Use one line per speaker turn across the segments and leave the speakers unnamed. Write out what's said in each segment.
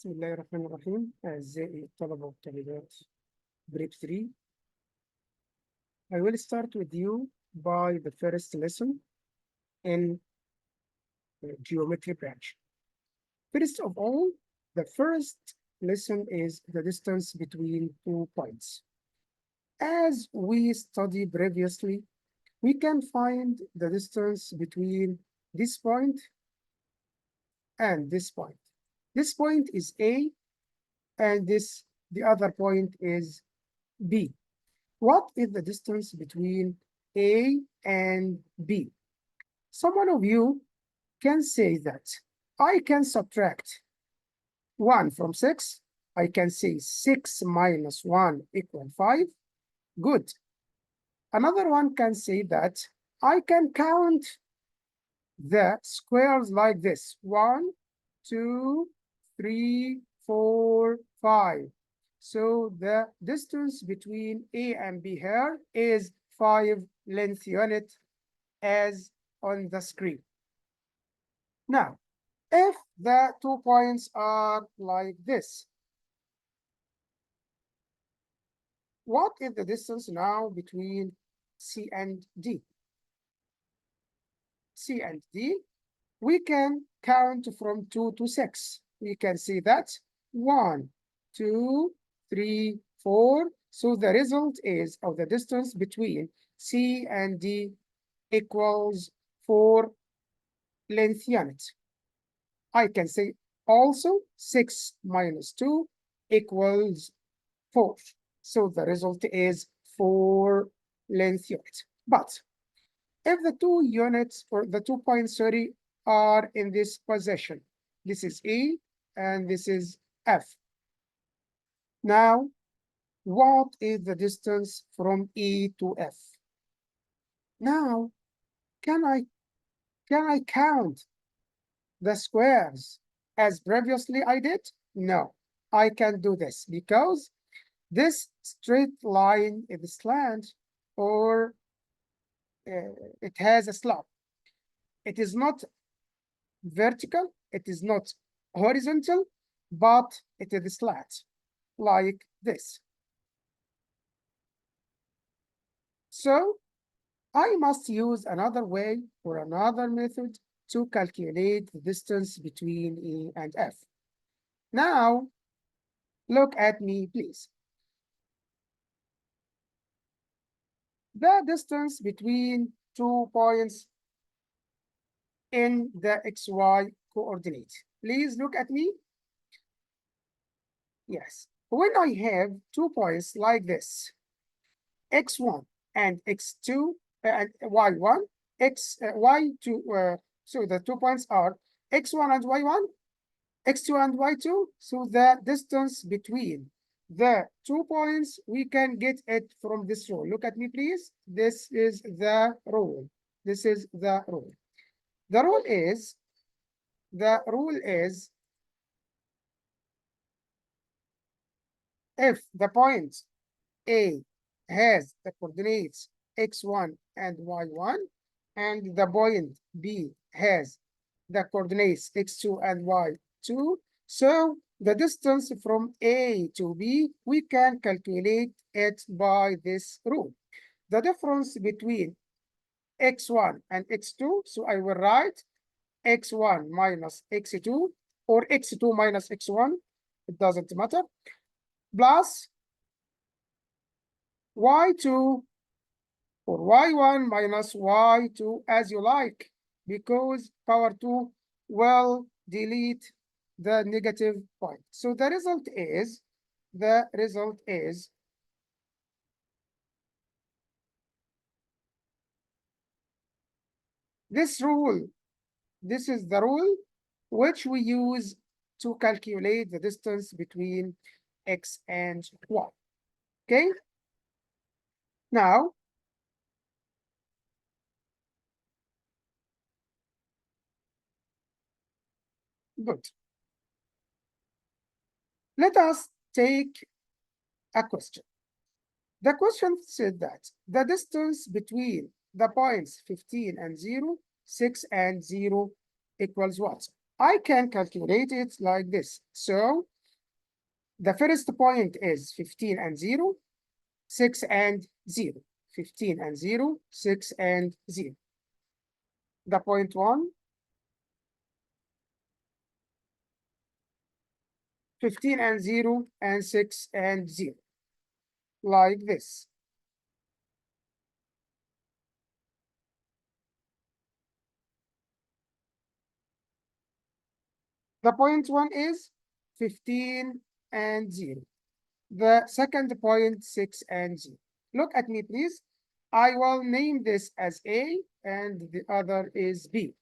بسم الله الرحمن الرحيم. أعزائي الطلبة والطالبات prep 3. I will start with you by the first lesson in geometry branch. First of all, the first lesson is the distance between 2 points. As we studied previously, we can find the distance between this point and this point. This point is A, and the other point is B. What is the distance between A and B? Someone of you can say that I can subtract 1 from 6. I can say 6 minus 1 equal 5. Good. Another one can say that I can count the squares like this. 1, 2, 3, 4, 5. So the distance between A and B here is 5 length unit as on the screen. Now, if the 2 points are like this, what is the distance now between C and D? C and D, we can count from 2 to 6. We can see that 1, 2, 3, 4. So the result is of the distance between C and D equals 4 length units. I can say also 6 minus 2 equals 4. So the result is 4 length units. But if the 2 units or the 2 points, sorry, are in this position, this is E and this is F. Now, what is the distance from E to F? Now, can I count the squares as previously I did? No, I can't do this because this straight line is slant or it has a slope. It is not vertical, it is not horizontal, but it is flat, like this. So I must use another way or another method to calculate the distance between E and F. Now, look at me, please. The distance between 2 points in the XY coordinate. Please look at me. Yes. When I have 2 points like this, x1 and x2 and y1, y2, so the 2 points are x1 and y1, x2 and y2. So the distance between the 2 points, we can get it from this rule. Look at me, please. This is the rule. This is the rule. The rule is if the point A has the coordinates x1 and y1, and the point B has the coordinates x2 and y2, so the distance from A to B, we can calculate it by this rule. The difference between x1 and x2, so I will write x1 minus x2 or x2 minus x1, it doesn't matter, plus y2 or y1 minus y2 as you like, because power 2 will delete the negative point. So the result is this rule. This is the rule which we use to calculate the distance between x and y. Okay? Now, good. Let us take a question. The question said that the distance between the points 15 and 0, 6 and 0 equals what? I can calculate it like this. So the first point is 15 and 0, 6 and 0. 15 and 0, 6 and 0. The point 1, 15 and 0, and 6 and 0. Like this. The point 1 is 15 and 0. The second point, 6 and 0. Look at me, please. I will name this as A and the other is B.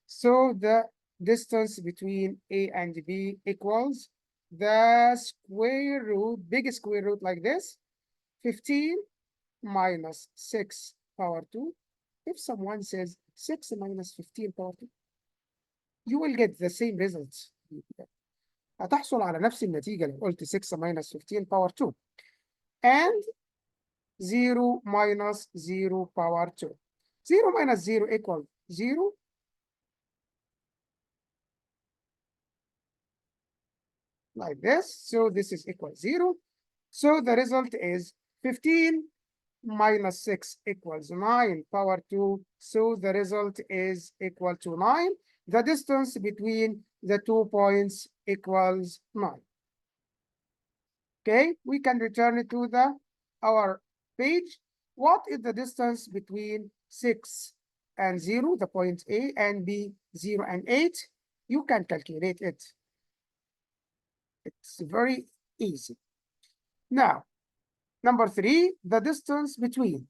So the distance between A and B equals the square root, big square root like this, 15 minus 6 power 2. If someone says 6 minus 15 power 2, you will get the same results. هتحصل على نفس النتيجة لو قلت 6 minus 15 power 2. And 0 minus 0 power 2. 0 minus 0 equals 0. Like this. So this is equal 0. So the result is 15 minus 6 equals 9 power 2. So the result is equal to 9. The distance between the 2 points equals 9. Okay, we can return to our page. What is the distance between 6 and 0, the point A, and B, 0 and 8? You can calculate it. It's very easy. Now, number 3, the distance between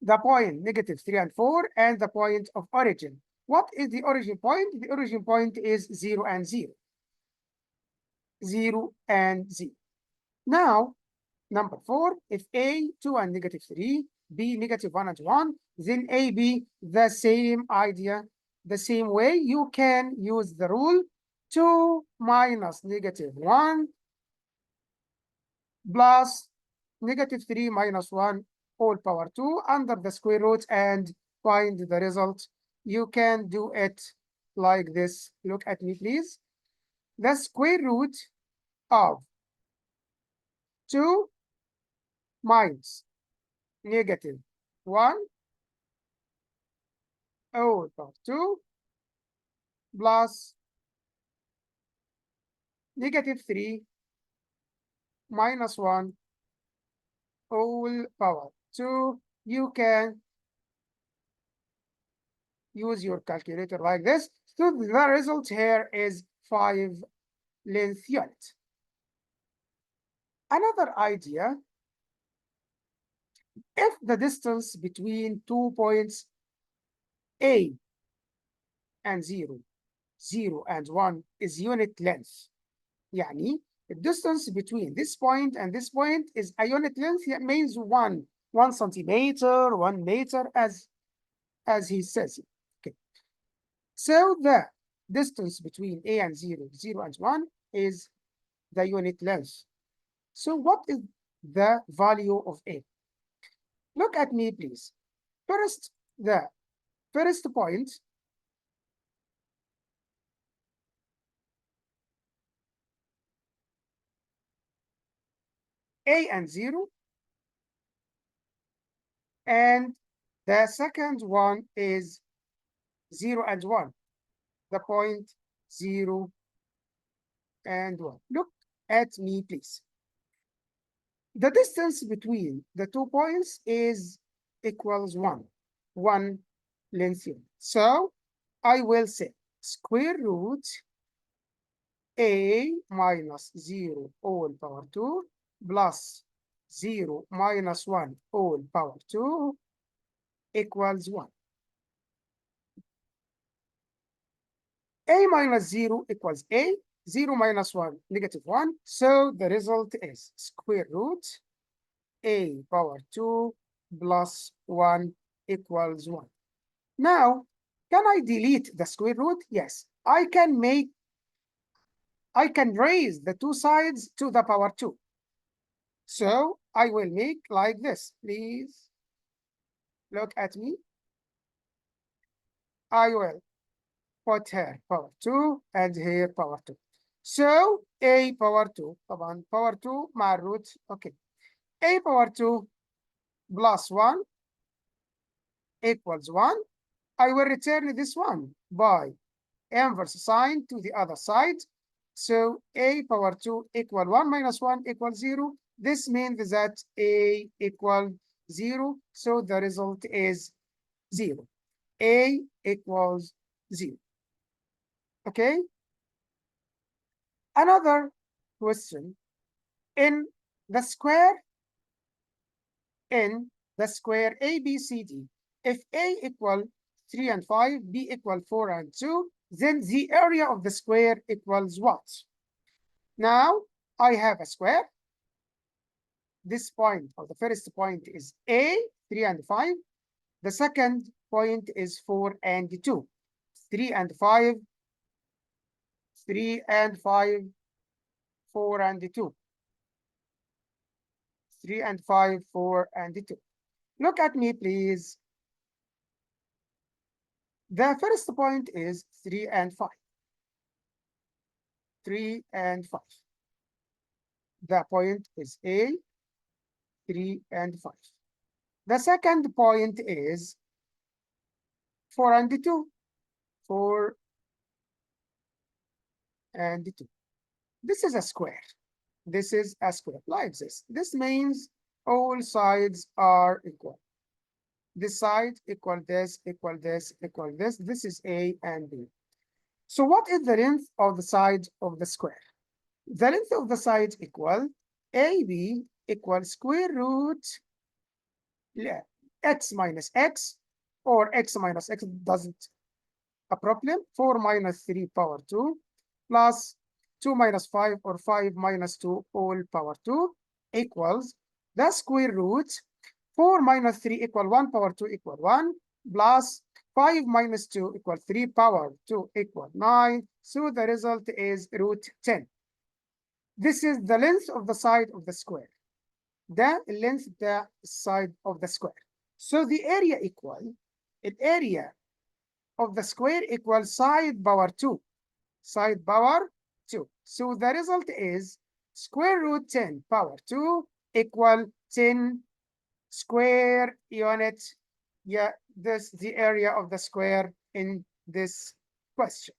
the point -3 and 4 and the point of origin. What is the origin point? The origin point is 0 and 0. 0 and 0. Now, number 4, if A 2 and -3, B -1 and 1, then AB the same idea, the same way. You can use the rule 2 minus -1 plus -3 minus 1 all power 2 under the square root and find the result. You can do it like this. Look at me, please. The square root of 2 minus -1 all power 2 plus -3 minus 1 all power 2. You can use your calculator like this. So the result here is 5 length unit. Another idea, if the distance between 2 points A and 0, 0 and 1 is unit length. يعني the distance between this point and this point is a unit length. It means 1 centimeter, 1 meter, as he says. Okay. So the distance between A and 0, 0 and 1 is the unit length. So what is the value of A? Look at me, please. First, the first point, A and 0, and the second one is 0 and 1, the point 0 and 1. Look at me, please. The distance between the 2 points is equals 1 length unit. So I will say square root A minus 0 all power 2 plus 0 minus 1 all power 2 equals 1. A minus 0 equals A, 0 minus 1, -1. So the result is square root A power 2 plus 1 equals 1. Now, can I delete the square root? Yes, I can raise the two sides to the power 2. So I will make like this. Please look at me. I will put here power 2 and here power 2. So a power 2 طبعا power 2 مع الروت. okay, a power 2 plus 1 equals 1. I will return this one by inverse sign to the other side. So a power 2 equal 1 minus 1 equals 0. This means that a equal 0. So the result is 0. A equals 0. Okay. Another question. In the square ABCD, if A equal 3 and 5, B equal 4 and 2, then the area of the square equals what? Now I have a square. This point, or the first point, is A, 3 and 5. The second point is 4 and 2. 3 and 5, 3 and 5, 4 and 2. 3 and 5, 4 and 2. Look at me, please. The first point is 3 and 5. 3 and 5. The point is A, 3 and 5. The second point is 4 and 2. 4 and 2. This is a square. This is a square like this. This means all sides are equal. This side equal this, equal this, equal this. This is A and B. So what is the length of the side of the square? The length of the side equal AB equal square root x minus x, or x minus x doesn't a problem. 4 minus 3 power 2 plus 2 minus 5, or 5 minus 2 all power 2 equals the square root 4 minus 3 equal 1 power 2 equal 1 plus 5 minus 2 equal 3 power 2 equal 9. So the result is root 10. This is the length of the side of the square. The length of the side of the square. So the area of the square equals side power 2. Side power 2. So the result is square root 10 power 2 equal 10 square unit. Yeah, this is the area of the square in this question.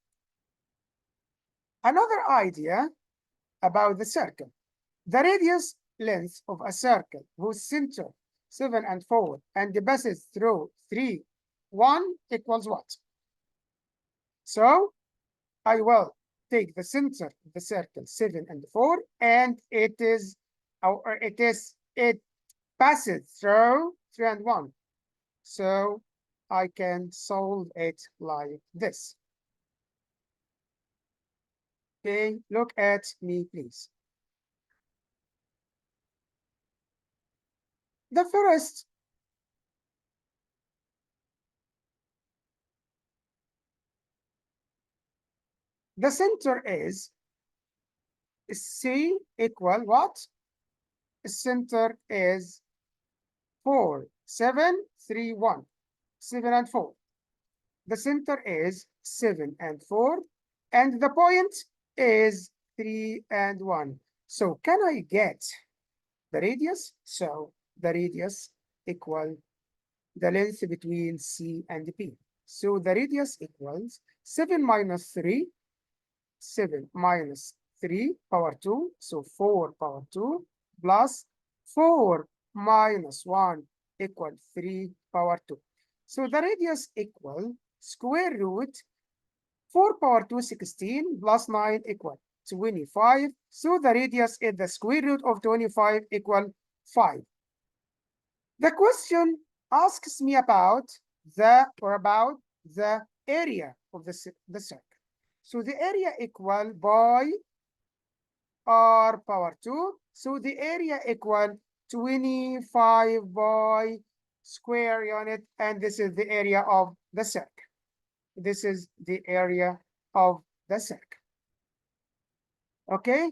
Another idea about the circle. The radius length of a circle whose center 7 and 4 and the passes through 3, 1 equals what? So I will take the center of the circle 7 and 4, and it passes through 3 and 1. So I can solve it like this. Okay, look at me, please. The first the center is C equal what? The center is 4, 7, 3, 1. 7 and 4. The center is 7 and 4. And the point is 3 and 1. So can I get the radius? So the radius equal the length between C and P. So the radius equals 7 minus 3. 7 minus 3 power 2. So 4 power 2 plus 4 minus 1 equal 3 power 2. So the radius equal square root 4 power 2, 16 plus 9 equal 25. So the radius is the square root of 25 equal 5. The question asks me about the area of the circle. So the area equal by r power 2. So the area equal 25 by square unit, and this is the area of the circle. This is the area of the circle. Okay,